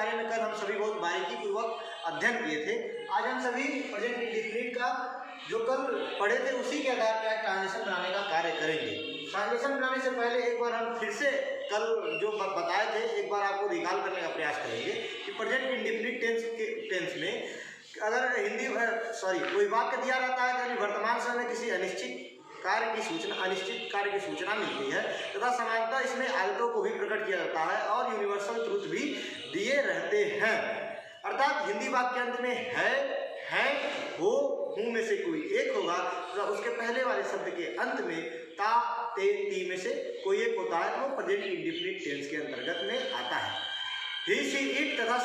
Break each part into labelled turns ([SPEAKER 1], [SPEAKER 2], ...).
[SPEAKER 1] बारे में कल हम सभी बहुत बारीकी पूर्वक अध्ययन किए थे। आज हम सभी प्रेजेंट इंडेफिनिट का जो कल पढ़े थे उसी के आधार पर ट्रांजिशन बनाने का कार्य करेंगे। ट्रांजिशन बनाने से पहले एक बार हम फिर से कल जो बताए थे एक बार आपको रिकॉल करने का प्रयास करेंगे कि प्रेजेंट इंडेफिनिट टेंस में अगर कोई वाक्य दिया रहता है यानी वर्तमान समय में किसी अनिश्चित कार्य की सूचना मिलती है तथा समानता इसमें आदतों को भी प्रकट किया जाता है और यूनिवर्सल ट्रूथ भी दिए रहते हैं। अर्थात हिंदी वाक्यांत में है, हो, हूँ में से कोई एक होगा तथा उसके पहले वाले शब्द के अंत में ता, ते, ती में से कोई एक होता है तो वो प्रेजेंट इंडेफिनिट टेंस के अंतर्गत में आता है। ही, सी, इट तथा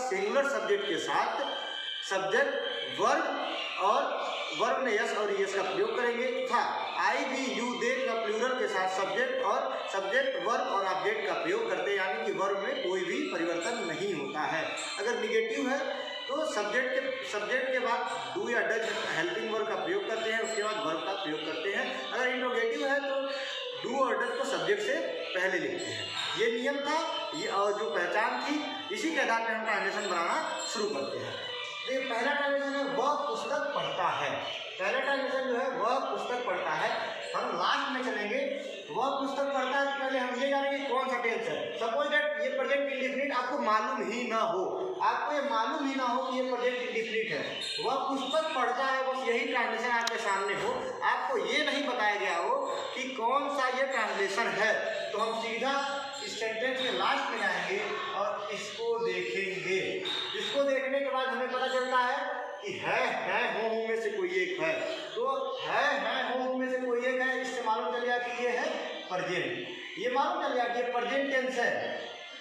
[SPEAKER 1] सिंगुलर सब्जेक्ट के साथ सब्जेक्ट वर्ब में यस और यस का प्रयोग करेंगे तथा आई, वी, यू, दे का प्लूरल के साथ सब्जेक्ट वर्ब और ऑब्जेक्ट का प्रयोग करते हैं, यानी कि वर्ब में कोई भी परिवर्तन नहीं होता है। अगर निगेटिव है तो सब्जेक्ट के बाद डू या डज हेल्पिंग वर्ब का प्रयोग करते हैं, उसके बाद वर्ब का प्रयोग करते हैं। अगर इंट्रोगेटिव है तो डू और डज को सब्जेक्ट से पहले लिखते हैं। ये नियम था और जो पहचान थी, इसी के आधार पर हम ट्रांजिशन बनाना शुरू करते हैं। ये पहला ट्रांजिशन है वह पुस्तक पढ़ता है। पहला ट्रांजिशन जो है वह पुस्तक पढ़ता है। हम लास्ट में चलेंगे। वह पुस्तक पढ़ता है तो पहले हम ये जानेंगे कौन सा टेंस है। सपोज दैट ये प्रेजेंट इंडेफिनिट आपको मालूम ही ना हो कि ये प्रेजेंट इंडेफिनिट है। वह पुस्तक पढ़ता है, बस यही ट्रांजिशन आपके सामने हो, आपको ये नहीं बताया गया हो कि कौन सा ये ट्रांसलेशन है, तो हम सीधा इस सेंटेंस के लास्ट में जाएंगे और इसको देखेंगे। इसको देखने के बाद हमें पता चलता है कि है हो में से कोई एक है, तो है हो में से कोई एक है, इससे मालूम चल गया कि ये है प्रेजेंट। ये मालूम चल गया कि ये प्रेजेंट टेंस है,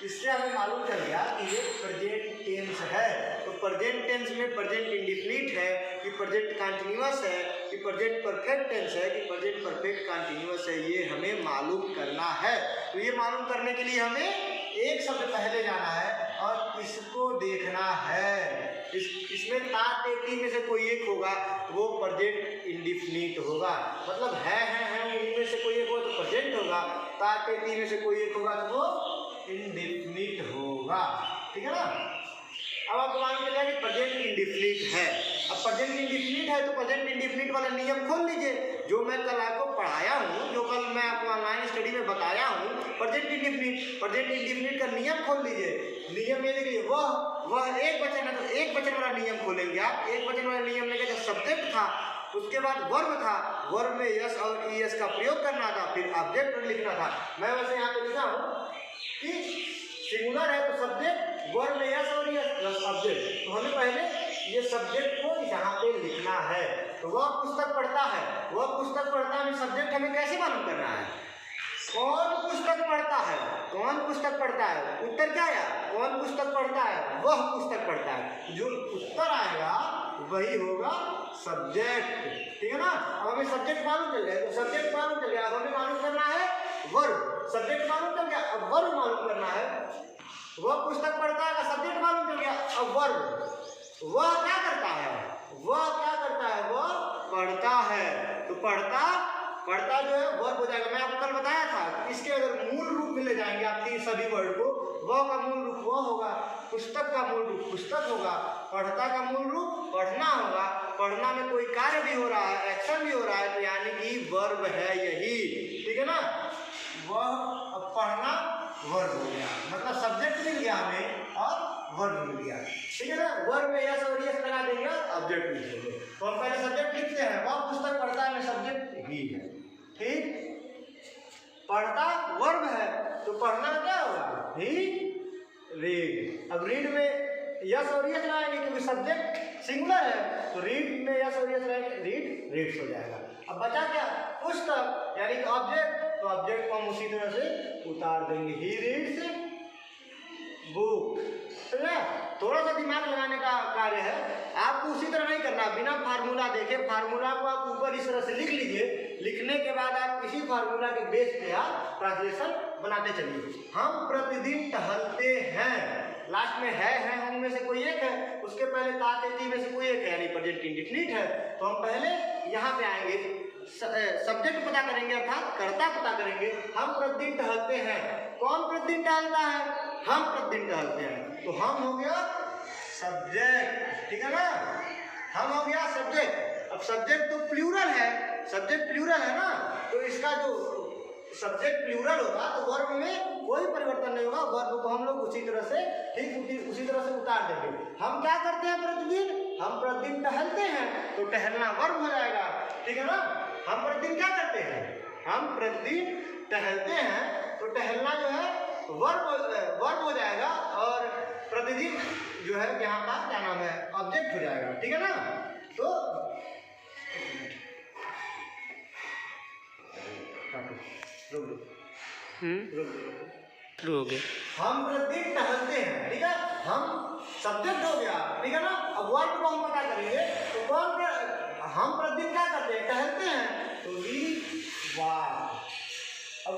[SPEAKER 1] इससे हमें मालूम चल गया कि ये प्रेजेंट टेंस है। तो प्रेजेंट टेंस में प्रेजेंट इंडेफिनिट है कि प्रेजेंट कंटीन्यूअस है कि प्रेजेंट परफेक्ट टेंस है कि प्रेजेंट परफेक्ट कंटीन्यूअस है, ये हमें मालूम करना है। तो ये मालूम करने के लिए हमें एक शब्द पहले जाना है और इसको देखना है। इसमें ता, ते, ती में से कोई एक होगा, वो प्रेजेंट इंडेफिनिट होगा। मतलब है उनमें से कोई एक हो तो प्रेजेंट होगा, ता, ते, ती में से कोई एक होगा तो वो इंडेफिनिट होगा। ठीक है ना। अब आपको मालूम चल गया कि प्रेजेंट इंडेफिनिट है। अब प्रेजेंट इंडेफिनिट है तो प्रेजेंट इंडेफिनिट वाला नियम खोल लीजिए, जो मैं कल आपको पढ़ाया हूँ, जो कल मैं आपको ऑनलाइन स्टडी में बताया हूँ। प्रेजेंट इंडेफिनिट का नियम खोल लीजिए। नियम ये देखिए, वह एक वचन है तो एक वचन वाला नियम खोलेंगे आप। एक वचन वाला नियम में जब सब्जेक्ट था, उसके बाद वर्ब था, वर्ब में यस और ईएस का प्रयोग करना था, फिर ऑब्जेक्ट लिखना था। मैं वैसे यहाँ पे लिखा हूँ कि सिंगुलर है तो सब्जेक्ट, वर्ब में यस और ईएस प्लस ऑब्जेक्ट। तो हमें पहले ये सब्जेक्ट को यहाँ पे लिखना है। तो वह पुस्तक पढ़ता है में सब्जेक्ट हमें कैसे मालूम करना है? कौन पुस्तक पढ़ता है? उत्तर क्या आया? कौन पुस्तक पढ़ता है? वह पुस्तक पढ़ता है। जो उत्तर आएगा वही होगा सब्जेक्ट। ठीक है ना। अब हमें सब्जेक्ट मालूम चल गया, तो सब्जेक्ट मालूम चल गया, अब हमें मालूम करना है वर्ब। सब्जेक्ट मालूम चल गया, अब वर्ब मालूम करना है। वह पुस्तक पढ़ता है का सब्जेक्ट मालूम चल गया, अब वर्ब। वह क्या करता है? वह पढ़ता है। तो पढ़ता जो है वर्ब हो जाएगा। मैं आपको कल बताया था, इसके अगर मूल रूप में ले जाएंगे आप तीन सभी वर्ड को, वह का मूल रूप वह होगा, पुस्तक का मूल रूप पुस्तक होगा, पढ़ता का मूल रूप पढ़ना होगा। पढ़ना में कोई कार्य भी हो रहा है, एक्शन भी हो रहा है, तो यानी कि वर्ब है यही। ठीक है ना। वह अब पढ़ना वर्ब हो गया, मतलब सब्जेक्ट मिल गया हमें और वर्ब मिल गया। ठीक है ना। वर्ब में यस और यस लगा देंगे और ऑब्जेक्ट लिखेंगे। तो हम पहले सब्जेक्ट लिखते हैं, वह पुस्तक पढ़ता है में सब्जेक्ट ही है। ठीक। पढ़ता वर्ब है तो पढ़ना क्या होगा? ही रीड। अब रीड में यस और यस लगाएंगे क्योंकि सब्जेक्ट सिंगुलर है, तो रीड में यस और यस लगाएंगे, रीड रीड्स हो जाएगा। अब बचा क्या? पुस्तक, यानी कि ऑब्जेक्ट। तो ऑब्जेक्ट को हम उसी तरह से उतार देंगे, ही रीड्स बुक। ठीक है। थोड़ा सा दिमाग लगाने का कार्य है, आपको उसी तरह नहीं करना, बिना फार्मूला देखे। फार्मूला को आप ऊपर इस तरह से लिख लीजिए, लिखने के बाद आप इसी फार्मूला के बेस पे आप ट्रांसलेशन बनाते चलिए। हम प्रतिदिन टहलते हैं, लास्ट में है उनमें से कोई एक है, उसके पहले ता, ते, ती में से कोई एक है, यानी प्रेजेंट इंडेफिनिट है। तो हम पहले यहाँ पे आएंगे, सब्जेक्ट पता करेंगे, अर्थात कर्ता पता करेंगे। हम प्रतिदिन टहलते हैं। कौन प्रतिदिन टहलता है? हम प्रतिदिन टहलते हैं। तो हम हो गया सब्जेक्ट, ठीक है ना, हम हो गया सब्जेक्ट। अब सब्जेक्ट तो प्लूरल है, सब्जेक्ट प्लूरल है ना, तो इसका जो सब्जेक्ट प्लूरल होगा तो वर्ब में कोई परिवर्तन नहीं होगा, वर्ब को हम लोग उसी तरह से ठीक उसी तरह से उतार देंगे। हम क्या करते हैं प्रतिदिन, हम प्रतिदिन टहलते हैं, तो टहलना वर्ब हो जाएगा, ठीक है ना। हम प्रतिदिन क्या करते हैं, हम प्रतिदिन टहलते हैं, तो टहलना जो है वर्ब हो जाएगा, और प्रतिदिन जो है यहाँ का क्या नाम है, ऑब्जेक्ट हो जाएगा, ठीक है ना। तो
[SPEAKER 2] हो गया,
[SPEAKER 1] हम प्रतिदिन टहलते हैं, ठीक है, हम सब्जेक्ट हो गया, ठीक है ना। अब वर्ब को हम पता करेंगे, तो कौन हम प्रतिदिन क्या करते हैं, टहलते हैं, तो वी वॉक। अब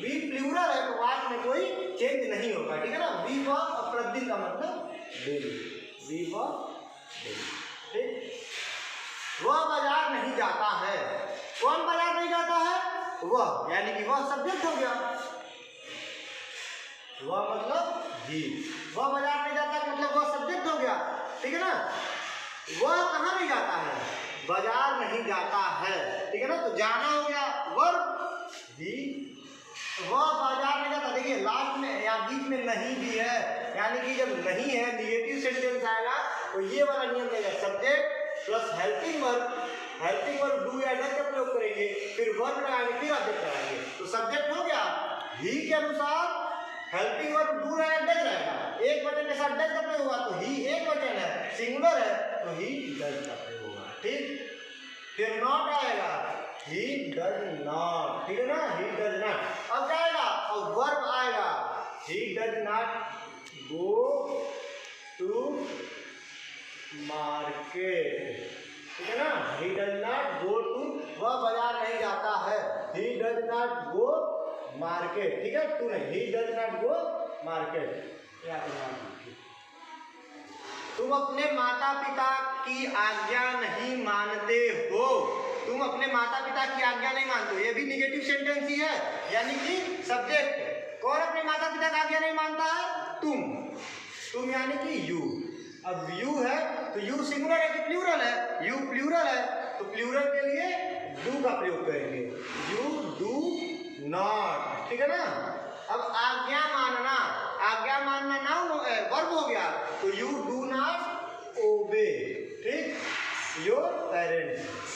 [SPEAKER 1] वी प्लूरल है तो वाक में कोई चेंज नहीं होगा, ठीक है ना। वी वॉक और प्रतिदिन का मतलब डेली, वी वॉक डेली, ठीक। वह बाजार नहीं जाता है, कौन बाजार नहीं जाता है, वह, यानी कि वह सब्जेक्ट हो गया, वह मतलब जी, वह बाजार नहीं जाता मतलब वह सब्जेक्ट हो गया, ठीक है ना। वह कहाँ नहीं जाता है, बाजार नहीं जाता है, ठीक है ना। तो जाना हो गया वर्ब जी, वह बाजार नहीं जाता। देखिए लास्ट में या बीच में नहीं भी है, यानी कि जब नहीं है निगेटिव सेंटेंस आएगा तो ये वाला नियम रहेगा, subject plus helping verb do या डज का प्रयोग करेंगे, फिर वर्ब लगाएंगे, फिर ऑब्जेक्ट लगाएंगे। तो सब्जेक्ट हो गया, ही के अनुसार हेल्पिंग वर्ब डू या डज रहेगा, एक वचन के साथ डज का प्रयोग होगा, तो ही एक वचन है, सिंगुलर है, तो ही डज का प्रयोग होगा, ठीक। फिर नॉट आएगा, ही डज नॉट, ठीक है ना, ही डज नॉट। अब जाएगा और वर्ब आएगा, he does not go to market, ठीक है ना, he does not go to, वह बाजार नहीं जाता है, he does not go market, ठीक है, टू नहीं, he does not go market. तुम अपने माता पिता की आज्ञा नहीं मानते हो, तुम अपने माता पिता की आज्ञा नहीं मानते हो, ये भी निगेटिव सेंटेंस ही है, यानी कि सब्जेक्ट। कौन अपने माता पिता की आज्ञा नहीं मानता है, तुम यानी कि यू। अब यू है तो यू सिंगुलर है कि प्लूरल है, यू प्लूरल है, तो प्लूरल के लिए डू का प्रयोग करेंगे, यू डू नॉट, ठीक है ना। अब आज्ञा मानना नाउन वर्ब हो गया, तो यू डू नॉट ओबे, ठीक, योर पेरेंट्स।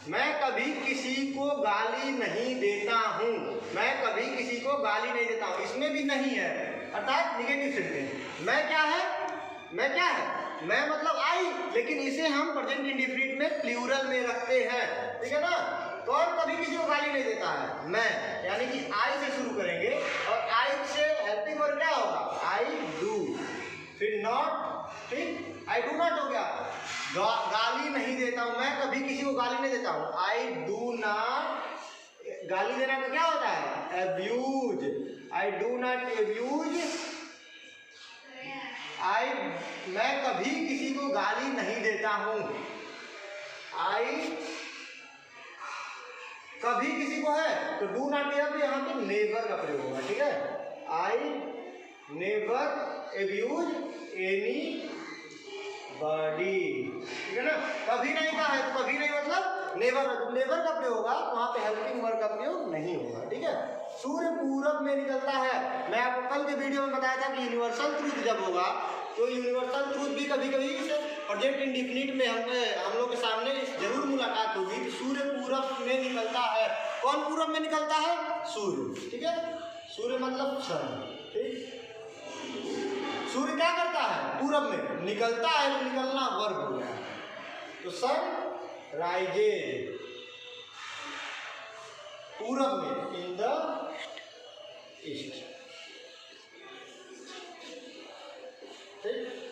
[SPEAKER 1] मैं कभी किसी को गाली नहीं देता हूँ, मैं कभी किसी को गाली नहीं देता हूँ, इसमें भी नहीं है, अर्थात निगेटिव सेंटेंस। मैं क्या है, मैं मतलब आई, लेकिन इसे हम प्रेजेंट इंडेफिनिट में प्लूरल में रखते हैं, ठीक है ना। कौन कभी किसी को गाली नहीं देता है, मैं, यानी कि आई से शुरू करेंगे, और आई से हेल्पिंग वर्ब क्या होगा, आई डू, फिर नॉट, ठीक, आई डू नॉट हो गया। गाली नहीं देता हूँ, मैं कभी किसी को गाली नहीं देता हूँ, आई डू नॉट, गाली देना का क्या होता है, abuse, I do not abuse, मैं कभी किसी को गाली नहीं देता हूँ, आई कभी किसी को है, तो डू नॉट दिया तो यहाँ पे नेवर का प्रयोग होगा, ठीक है, I never abuse any body, ठीक है ना। कभी नहीं का है तो कभी नहीं मतलब नेवर का प्रयोग होगा, तो वहाँ पे हेल्पिंग वर्ब का प्रयोग नहीं होगा, ठीक है। सूर्य पूरब में निकलता है, मैं आपको कल के वीडियो में बताया था कि यूनिवर्सल ट्रूथ जब होगा तो यूनिवर्सल ट्रूथ भी कभी कभी प्रेजेंट इंडेफिनिट में हम लोग के सामने जरूर मुलाकात होगी कि सूर्य पूरब में निकलता है। कौन पूरब में निकलता है, सूर्य, ठीक है, सूर्य मतलब सन, ठीक। सूर्य क्या करता है, पूरब में निकलता है, तो निकलना वर्ब हो गया, तो सन राइजेज पूरब में, इन द ईस्ट, ठीक।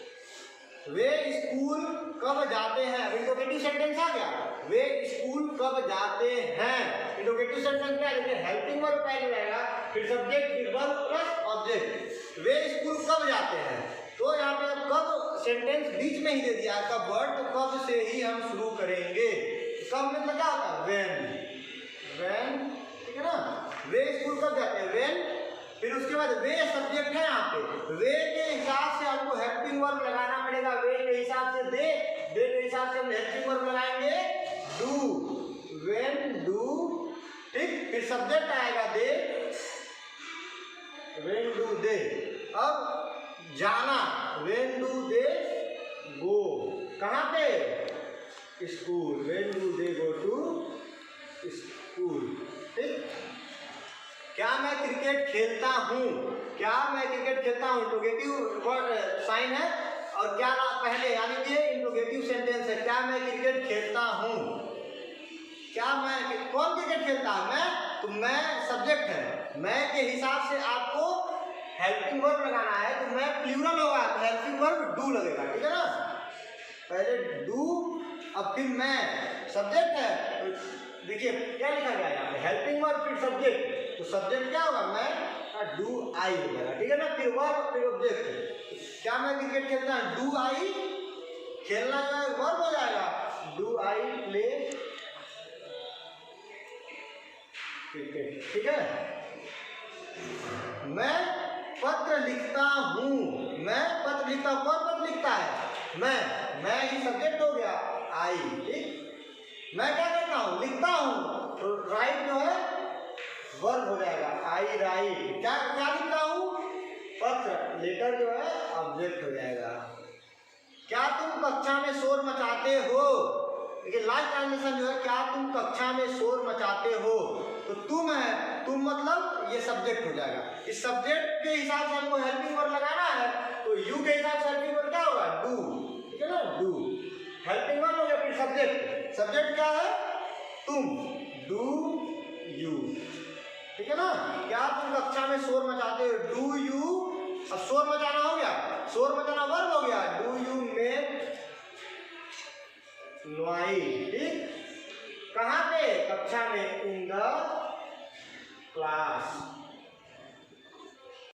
[SPEAKER 1] वे स्कूल कब जाते हैं, इंटरोगेटिव सेंटेंस आ गया, वे स्कूल कब जाते हैं, इंटरोगेटिव सेंटेंस में आएगा, हेल्पिंग वर्ब पहले रहेगा, फिर सब्जेक्ट, फिर वर्ब प्लस ऑब्जेक्ट। वे स्कूल कब जाते हैं, तो यहाँ पे कब सेंटेंस बीच में ही दे दिया, कब वर्ड, तो कब से ही हम शुरू करेंगे, कब मतलब क्या होता है, व्हेन, लग जाते हैं व्हेन, फिर उसके बाद वे सब्जेक्ट है यहाँ पे, वे के हिसाब से हमको हेल्पिंग वर्ब लगाना पड़ेगा, वे के हिसाब से दे के हिसाब से हम हेल्पिंग वर्ब लगाएंगे डू, व्हेन डू, ठीक। फिर सब्जेक्ट आएगा दे, व्हेन डू दे। अब जाना, व्हेन डू दे गो, कहाँ पे, school, when do they go to school, ठीक। क्या मैं क्रिकेट खेलता हूँ, क्या मैं क्रिकेट खेलता हूँ, इंट्रोगेटिव साइन है, और क्या पहले यानी कि इंट्रोगेटिव सेंटेंस है, क्या मैं क्रिकेट खेलता हूँ, क्या मैं, कौन क्रिकेट खेलता है, मैं, तो मैं सब्जेक्ट है, मैं के हिसाब से आपको हेल्पिंग वर्ब लगाना है, तो मैं प्लूरल होगा तो हेल्पिंग वर्ब डू लगेगा, ठीक है ना। पहले डू, अब फिर मैं, सब्जेक्ट है, तो देखिए क्या लिखा गया है यहाँ पे, हेल्पिंग वर्ब फिर सब्जेक्ट, तो सब्जेक्ट क्या होगा, मैं, डू आई हो जाएगा, ठीक है ना। फिर वर्ब, फिर ऑब्जेक्ट, क्या मैं क्रिकेट खेलता हूँ, डू आई, खेलना जो है वर्ब हो जाएगा, डू आई प्ले क्रिकेट, ठीक है। मैं पत्र लिखता हूँ, मैं पत्र लिखता हूँ, कौन पत्र लिखता है, मैं ही सब्जेक्ट हो गया, आई, ठीक। मैं क्या करता हूँ, लिखता हूँ, तो राइट जो है वर्ब हो जाएगा, आई राइट, क्या क्या लिखता हूँ, पत्र, लेटर जो है ऑब्जेक्ट हो जाएगा। क्या तुम कक्षा में शोर मचाते हो, देखिए लास्ट ट्रांसलेशन जो है, क्या तुम कक्षा में शोर मचाते हो, तो तुम है, तुम मतलब ये सब्जेक्ट हो जाएगा। इस सब्जेक्ट के हिसाब से हमको हेल्पिंग वर्ब लगाना है, तो यू के हिसाब से हेल्पिंग वर्ब क्या होगा, डू, ठीक है ना, डू हेल्पिंग वर्ब हो गया। फिर सब्जेक्ट, सब्जेक्ट क्या है, तुम, डू यू, ठीक है ना। क्या तुम कक्षा में शोर मचाते हो, डू यू, अब शोर मचाना हो गया, शोर मचाना वर्ब हो गया, डू यू मेक नॉइज, ठीक। कहाँ पे, कक्षा में, इन द क्लास,